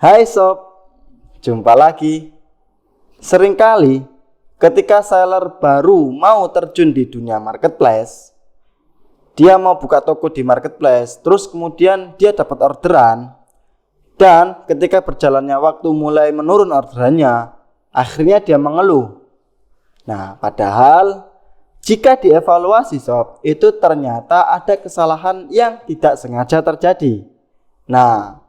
Hai sob, jumpa lagi. Seringkali ketika seller baru mau terjun di dunia marketplace, dia mau buka toko di marketplace, terus kemudian dia dapat orderan, dan ketika berjalannya waktu mulai menurun orderannya, akhirnya dia mengeluh. Nah, padahal jika dievaluasi sob, itu ternyata ada kesalahan yang tidak sengaja terjadi. Nah,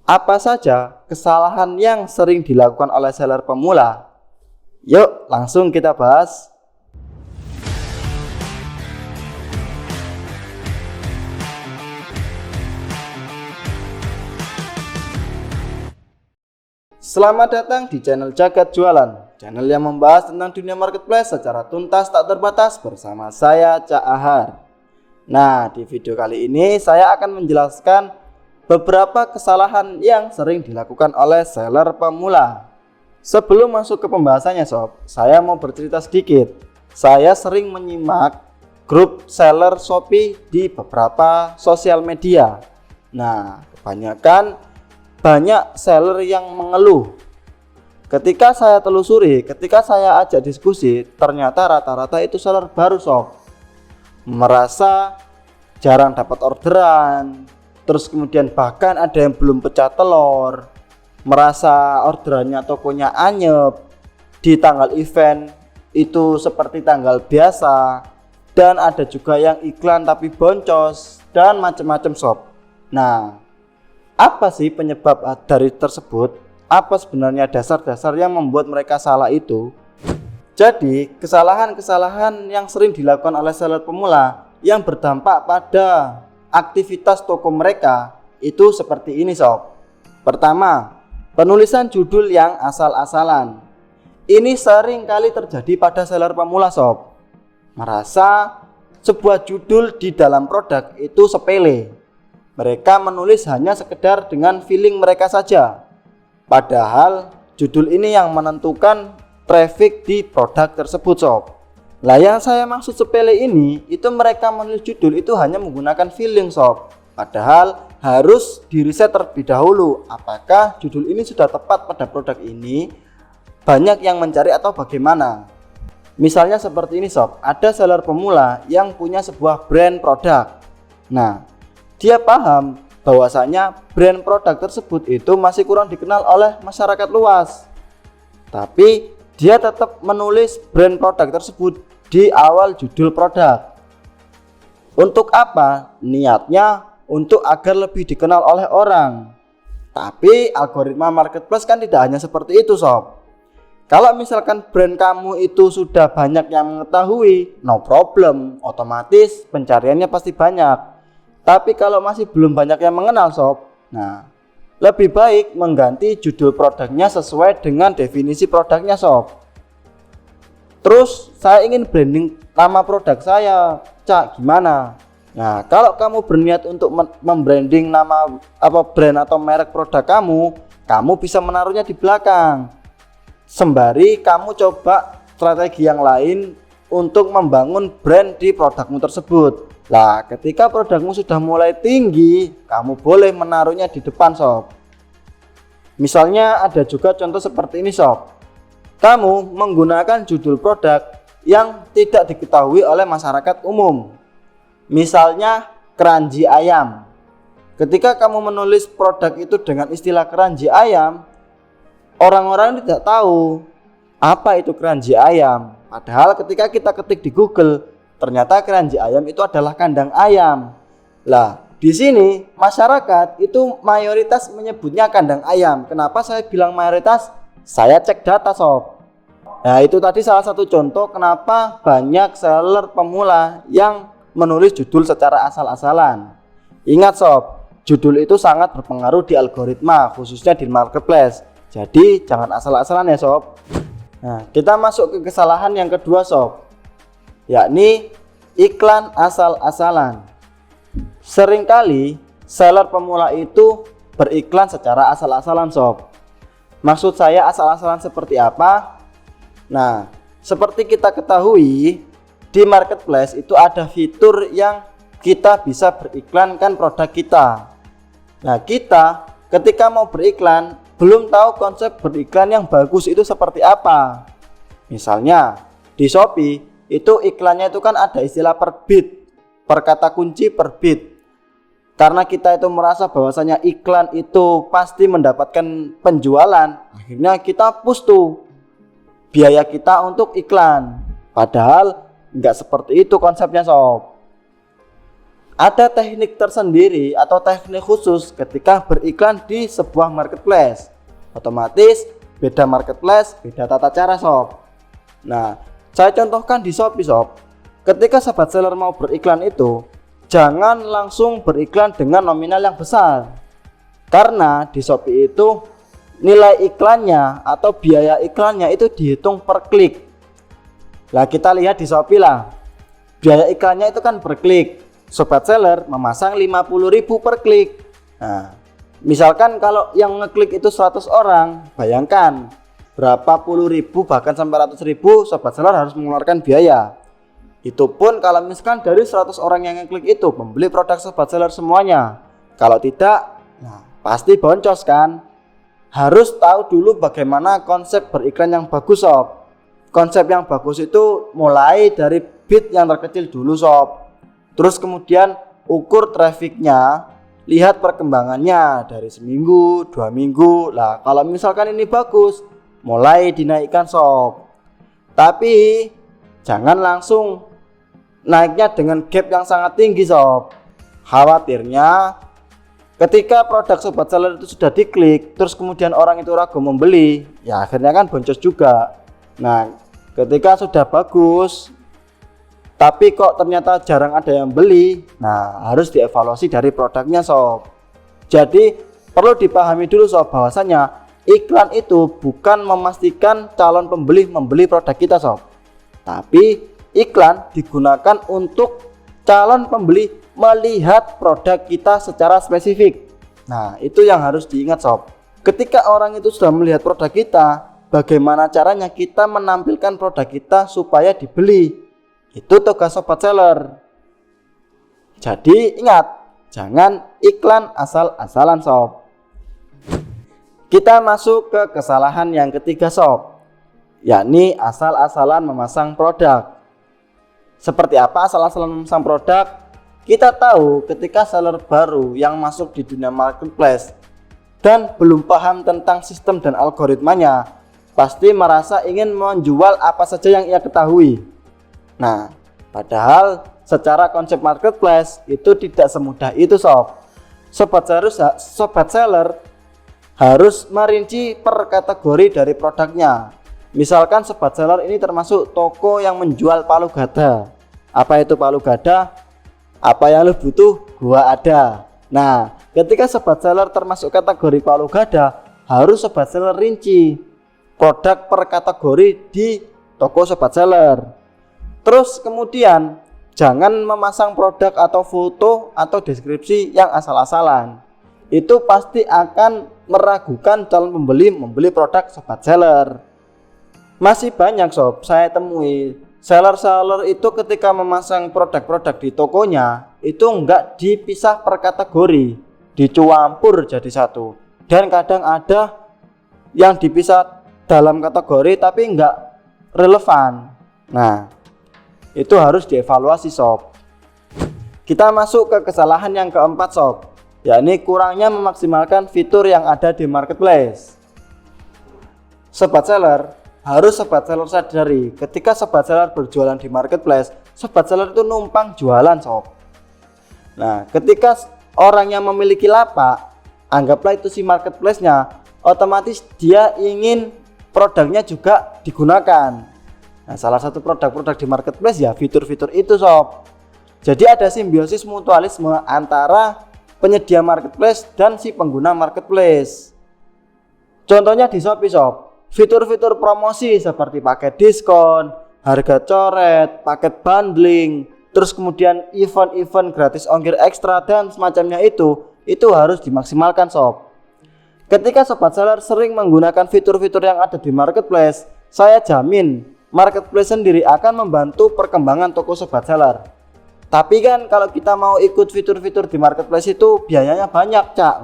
apa saja kesalahan yang sering dilakukan oleh seller pemula? Yuk langsung kita bahas. Selamat datang di channel Jagat Jualan, channel yang membahas tentang dunia marketplace secara tuntas tak terbatas bersama saya Cak Ahar. Nah, di video kali ini saya akan menjelaskan beberapa kesalahan yang sering dilakukan oleh seller pemula. Sebelum masuk ke pembahasannya sob, saya mau bercerita sedikit. Saya sering menyimak grup seller Shopee di beberapa sosial media. Nah, kebanyakan banyak seller yang mengeluh. Ketika saya telusuri, ketika saya ajak diskusi, ternyata rata-rata itu seller baru sob. Merasa jarang dapat orderan, terus kemudian bahkan ada yang belum pecah telur, merasa orderannya tokonya anyep, di tanggal event itu seperti tanggal biasa, dan ada juga yang iklan tapi boncos, dan macam-macam sob. Nah, apa sih penyebab dari tersebut? Apa sebenarnya dasar-dasar yang membuat mereka salah itu? Jadi, kesalahan-kesalahan yang sering dilakukan oleh seller pemula yang berdampak pada aktivitas toko mereka itu seperti ini sob. Pertama, penulisan judul yang asal-asalan. Ini sering kali terjadi pada seller pemula sob. Merasa sebuah judul di dalam produk itu sepele. Mereka menulis hanya sekedar dengan feeling mereka saja. Padahal judul ini yang menentukan traffic di produk tersebut sob. Lah yang saya maksud sepele ini, itu mereka menulis judul itu hanya menggunakan feeling sob. Padahal harus diriset terlebih dahulu apakah judul ini sudah tepat pada produk ini, banyak yang mencari atau bagaimana. Misalnya seperti ini sob, ada seller pemula yang punya sebuah brand produk. Nah, dia paham bahwasanya brand produk tersebut itu masih kurang dikenal oleh masyarakat luas. Tapi dia tetap menulis brand produk tersebut di awal judul produk. Untuk apa? Niatnya untuk agar lebih dikenal oleh orang. Tapi algoritma marketplace kan tidak hanya seperti itu sob. Kalau misalkan brand kamu itu sudah banyak yang mengetahui, no problem, otomatis pencariannya pasti banyak. Tapi kalau masih belum banyak yang mengenal sob, nah lebih baik mengganti judul produknya sesuai dengan definisi produknya sob. Terus saya ingin branding nama produk saya, Cak, gimana? Nah, kalau kamu berniat untuk membranding nama brand atau merek produk kamu bisa menaruhnya di belakang. Sembari kamu coba strategi yang lain untuk membangun brand di produkmu tersebut. Lah, ketika produkmu sudah mulai tinggi, kamu boleh menaruhnya di depan sob. Misalnya ada juga contoh seperti ini sob. Kamu menggunakan judul produk yang tidak diketahui oleh masyarakat umum. Misalnya keranji ayam. Ketika kamu menulis produk itu dengan istilah keranji ayam, orang-orang tidak tahu apa itu keranji ayam. Padahal ketika kita ketik di Google, ternyata keranji ayam itu adalah kandang ayam. Lah, di sini masyarakat itu mayoritas menyebutnya kandang ayam. Kenapa saya bilang mayoritas? Saya cek data sob. Nah, itu tadi salah satu contoh kenapa banyak seller pemula yang menulis judul secara asal-asalan. Ingat sob, judul itu sangat berpengaruh di algoritma, khususnya di marketplace. Jadi jangan asal-asalan ya sob. Nah, kita masuk ke kesalahan yang kedua sob, yakni iklan asal-asalan. Seringkali seller pemula itu beriklan secara asal-asalan sob. Maksud saya asal-asalan seperti apa? Nah, seperti kita ketahui, di marketplace itu ada fitur yang kita bisa beriklankan produk kita. Nah, kita ketika mau beriklan belum tahu konsep beriklan yang bagus itu seperti apa. Misalnya di Shopee itu iklannya itu kan ada istilah per bit, per kata kunci per bit. Karena kita itu merasa bahwasanya iklan itu pasti mendapatkan penjualan, akhirnya kita push tuh biaya kita untuk iklan. Padahal nggak seperti itu konsepnya sob. Ada teknik tersendiri atau teknik khusus ketika beriklan di sebuah marketplace. Otomatis beda marketplace, beda tata cara sob. Nah, saya contohkan di Shopee sob. Ketika sobat seller mau beriklan itu, jangan langsung beriklan dengan nominal yang besar. Karena di Shopee itu nilai iklannya atau biaya iklannya itu dihitung per klik. Lah kita lihat di Shopee lah. Biaya iklannya itu kan per klik. Sobat seller memasang 50.000 per klik. Nah, misalkan kalau yang ngeklik itu 100 orang, bayangkan berapa puluh ribu bahkan sampai ratus ribu sobat seller harus mengeluarkan biaya. Itu pun kalau misalkan dari 100 orang yang ngeklik itu membeli produk sobat seller semuanya. Kalau tidak, nah pasti boncos kan. Harus tahu dulu bagaimana konsep beriklan yang bagus sob. Konsep yang bagus itu mulai dari bit yang terkecil dulu sob. Terus kemudian ukur trafficnya, lihat perkembangannya dari seminggu, 2 minggu. Lah kalau misalkan ini bagus, mulai dinaikkan sob. Tapi jangan langsung naiknya dengan gap yang sangat tinggi sob. Khawatirnya ketika produk sobat seller itu sudah diklik, terus kemudian orang itu ragu membeli, ya akhirnya kan boncos juga. Nah ketika sudah bagus tapi kok ternyata jarang ada yang beli, nah harus dievaluasi dari produknya sob. Jadi perlu dipahami dulu sob bahwasanya iklan itu bukan memastikan calon pembeli membeli produk kita sob. Tapi iklan digunakan untuk calon pembeli melihat produk kita secara spesifik. Nah itu yang harus diingat sob. Ketika orang itu sudah melihat produk kita, bagaimana caranya kita menampilkan produk kita supaya dibeli. Itu tugas sobat seller. Jadi ingat, jangan iklan asal-asalan sob. Kita masuk ke kesalahan yang ketiga sob, yakni asal-asalan memasang produk. Seperti apa asal-asalan memasang produk? Kita tahu ketika seller baru yang masuk di dunia marketplace dan belum paham tentang sistem dan algoritmanya, pasti merasa ingin menjual apa saja yang ia ketahui. Nah, padahal secara konsep marketplace itu tidak semudah itu sob. Sobat seller harus merinci per kategori dari produknya. Misalkan sobat seller ini termasuk toko yang menjual palu gada. Apa itu palu gada? Apa yang lo butuh, gua ada. Nah, ketika sobat seller termasuk kategori palu gada, harus sobat seller rinci produk per kategori di toko sobat seller. Terus kemudian jangan memasang produk atau foto atau deskripsi yang asal-asalan. Itu pasti akan meragukan calon pembeli membeli produk sobat seller. Masih banyak sob saya temui seller-seller itu ketika memasang produk-produk di tokonya itu enggak dipisah per kategori, dicampur jadi satu. Dan kadang ada yang dipisah dalam kategori tapi enggak relevan. Nah itu harus dievaluasi sob. Kita masuk ke kesalahan yang keempat sob, yakni kurangnya memaksimalkan fitur yang ada di marketplace. Sobat seller sadari ketika sobat seller berjualan di marketplace, sobat seller itu numpang jualan sob. Nah ketika orang yang memiliki lapak, anggaplah itu si marketplace-nya, otomatis dia ingin produknya juga digunakan. Nah, salah satu produk-produk di marketplace ya fitur-fitur itu sob. Jadi ada simbiosis mutualisme antara penyedia marketplace dan si pengguna marketplace. Contohnya di Shopee sob, fitur-fitur promosi seperti paket diskon, harga coret, paket bundling, terus kemudian event-event gratis ongkir ekstra dan semacamnya itu harus dimaksimalkan sob. Ketika sobat seller sering menggunakan fitur-fitur yang ada di marketplace, saya jamin marketplace sendiri akan membantu perkembangan toko sobat seller. Tapi kan kalau kita mau ikut fitur-fitur di marketplace itu biayanya banyak cak.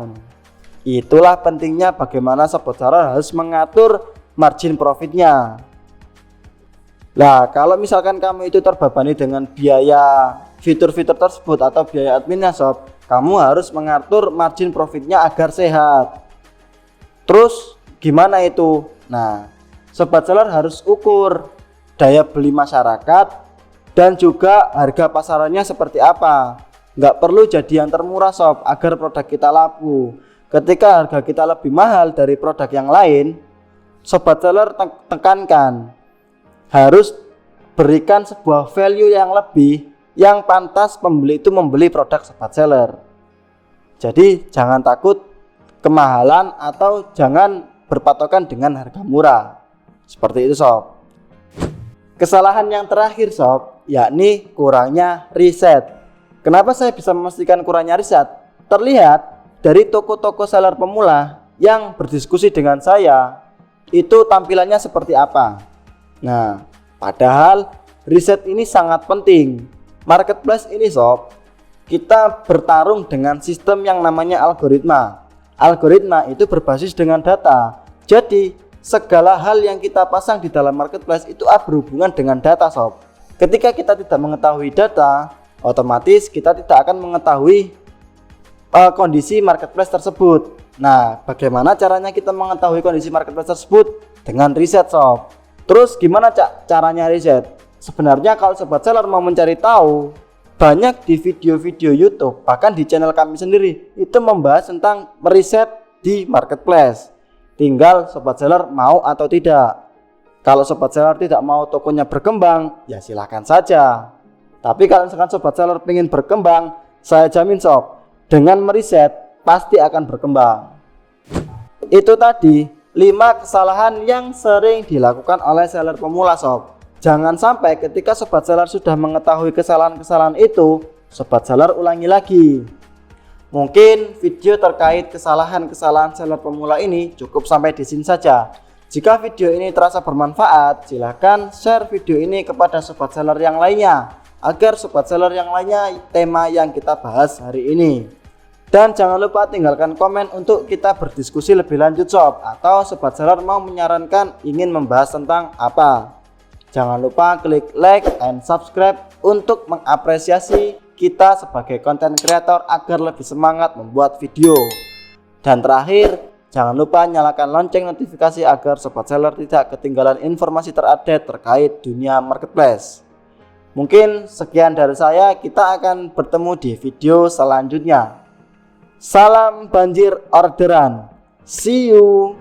Itulah pentingnya bagaimana sobat seller harus mengatur margin profitnya. Nah, kalau misalkan kamu itu terbebani dengan biaya fitur-fitur tersebut atau biaya adminnya sob, kamu harus mengatur margin profitnya agar sehat. Terus gimana itu? Nah, sobat seller harus ukur daya beli masyarakat dan juga harga pasarannya seperti apa. Nggak perlu jadi yang termurah sob agar produk kita laku. Ketika harga kita lebih mahal dari produk yang lain, sobat seller tekankan harus berikan sebuah value yang lebih yang pantas pembeli itu membeli produk sobat seller. Jadi jangan takut kemahalan atau jangan berpatokan dengan harga murah. Seperti itu sob. Kesalahan yang terakhir sob, yakni kurangnya riset. Kenapa saya bisa memastikan kurangnya riset? Terlihat dari toko-toko seller pemula yang berdiskusi dengan saya, itu tampilannya seperti apa. Nah, padahal riset ini sangat penting. Marketplace ini sob, kita bertarung dengan sistem yang namanya algoritma. Algoritma itu berbasis dengan data. Jadi segala hal yang kita pasang di dalam marketplace itu berhubungan dengan data sob. Ketika kita tidak mengetahui data, otomatis kita tidak akan mengetahui kondisi marketplace tersebut. Nah, bagaimana caranya kita mengetahui kondisi marketplace tersebut? Dengan riset sob. Terus gimana caranya riset? Sebenarnya kalau sobat seller mau mencari tahu, banyak di video-video YouTube, bahkan di channel kami sendiri, itu membahas tentang meriset di marketplace. Tinggal sobat seller mau atau tidak. Kalau sobat seller tidak mau tokonya berkembang, ya silahkan saja. Tapi kalau misalkan sobat seller ingin berkembang, saya jamin sob, dengan meriset pasti akan berkembang. Itu tadi 5 kesalahan yang sering dilakukan oleh seller pemula sob. Jangan sampai ketika sobat seller sudah mengetahui kesalahan-kesalahan itu, sobat seller ulangi lagi. Mungkin video terkait kesalahan-kesalahan seller pemula ini cukup sampai di sini saja. Jika video ini terasa bermanfaat, silahkan share video ini kepada sobat seller yang lainnya, agar sobat seller yang lainnya tema yang kita bahas hari ini. Dan jangan lupa tinggalkan komen untuk kita berdiskusi lebih lanjut sob, atau sobat seller mau menyarankan ingin membahas tentang apa. Jangan lupa klik like and subscribe untuk mengapresiasi kita sebagai konten kreator agar lebih semangat membuat video. Dan terakhir, jangan lupa nyalakan lonceng notifikasi agar sobat seller tidak ketinggalan informasi terupdate terkait dunia marketplace. Mungkin sekian dari saya, kita akan bertemu di video selanjutnya. Salam banjir orderan. See you.